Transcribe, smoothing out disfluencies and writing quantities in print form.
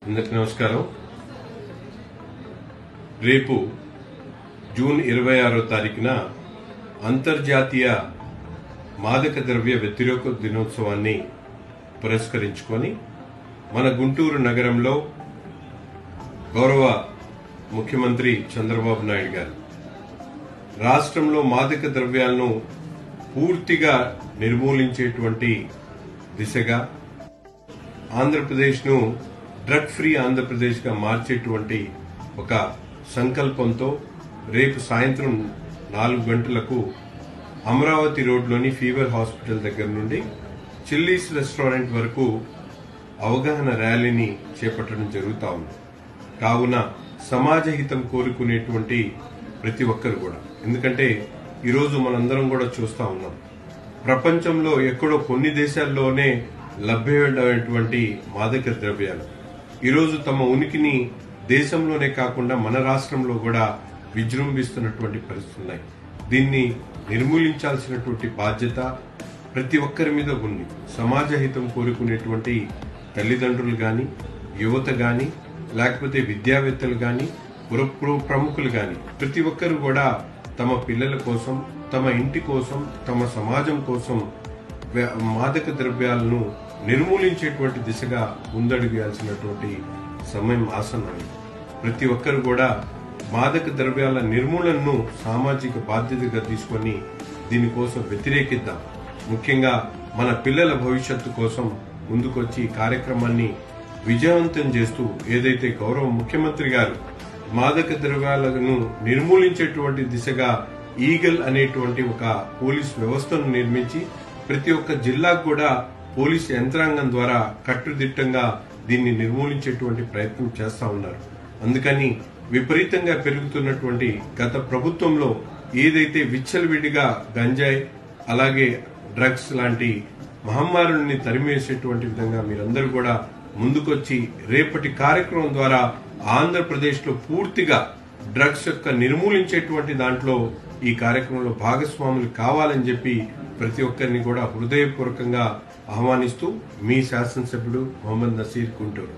అందరికీ నమస్కారం. రేపు జూన్ 26వ తారీఖున అంతర్జాతీయ మాదక ద్రవ్య వ్యతిరేక దినోత్సవాన్ని పురస్కరించుకొని మన గుంటూరు నగరంలో గౌరవ ముఖ్యమంత్రి చంద్రబాబు నాయుడు గారు రాష్ట్రంలో మాదక ద్రవ్యాలను పూర్తిగా నిర్మూలించేటువంటి దిశగా ఆంధ్రప్రదేశ్ను డ్రగ్ ఫ్రీ ఆంధ్రప్రదేశ్గా మార్చేటువంటి ఒక సంకల్పంతో రేపు సాయంత్రం 4 గంటలకు అమరావతి రోడ్లోని ఫీవర్ హాస్పిటల్ దగ్గర నుండి చిల్లీస్ రెస్టారెంట్ వరకు అవగాహన ర్యాలీని చేపట్టడం జరుగుతా ఉంది. కావున సమాజ హితం కోరుకునేటువంటి ప్రతి ఒక్కరు కూడా, ఎందుకంటే ఈరోజు మనందరం కూడా చూస్తా ఉన్నాం, ప్రపంచంలో ఎక్కడో కొన్ని దేశాల్లోనే లభ్యమైనటువంటి మాదక ద్రవ్యాలు ఈరోజు తమ ఉనికిని దేశంలోనే కాకుండా మన రాష్ట్రంలో కూడా విజృంభిస్తున్నటువంటి పరిస్థితులున్నాయి. దీన్ని నిర్మూలించాల్సినటువంటి బాధ్యత ప్రతి ఒక్కరి మీద ఉంది. సమాజ హితం కోరుకునేటువంటి తల్లిదండ్రులు గాని, యువత గాని, లేకపోతే విద్యావేత్తలు గాని, ప్రముఖులు గాని ప్రతి ఒక్కరు కూడా తమ పిల్లల కోసం, తమ ఇంటి కోసం, తమ సమాజం కోసం మాదక ద్రవ్యాలను నిర్మూలించేటువంటి దిశగా ముందడుగేయాల్సినటువంటి సమయం ఆసన్నమైంది. ప్రతి ఒక్కరు కూడా మాదక ద్రవ్యాల నిర్మూలనను సామాజిక బాధ్యతగా తీసుకొని దీనికోసం వ్యతిరేకిద్దాం. ముఖ్యంగా మన పిల్లల భవిష్యత్తు కోసం ముందుకొచ్చి ఈ కార్యక్రమాన్ని విజయవంతం చేస్తూ ఏదైతే గౌరవ ముఖ్యమంత్రి గారు మాదక ద్రవ్యాలను నిర్మూలించేటువంటి దిశగా ఈగల్ అనేటువంటి ఒక పోలీస్ వ్యవస్థను నిర్మించి ప్రతి ఒక్క జిల్లాకు కూడా పోలీసు యంత్రాంగం ద్వారా కట్టుదిట్టంగా దీన్ని నిర్మూలించేటువంటి ప్రయత్నం చేస్తా ఉన్నారు. అందుకని విపరీతంగా పెరుగుతున్నటువంటి గత ప్రభుత్వంలో ఏదైతే విచ్చలవిడిగా గంజాయి అలాగే డ్రగ్స్ లాంటి మహమ్మారుల్ని తరిమేసేటువంటి విధంగా మీరందరూ కూడా ముందుకొచ్చి రేపటి కార్యక్రమం ద్వారా ఆంధ్రప్రదేశ్ లో పూర్తిగా డ్రగ్స్ యొక్క నిర్మూలించేటువంటి దాంట్లో ఈ కార్యక్రమంలో భాగస్వాములు కావాలని చెప్పి ప్రతి ఒక్కరిని కూడా హృదయపూర్వకంగా ఆహ్వానిస్తూ మీ శాసనసభ్యుడు మొహమ్మద్ నసీర్ గుంటూరు.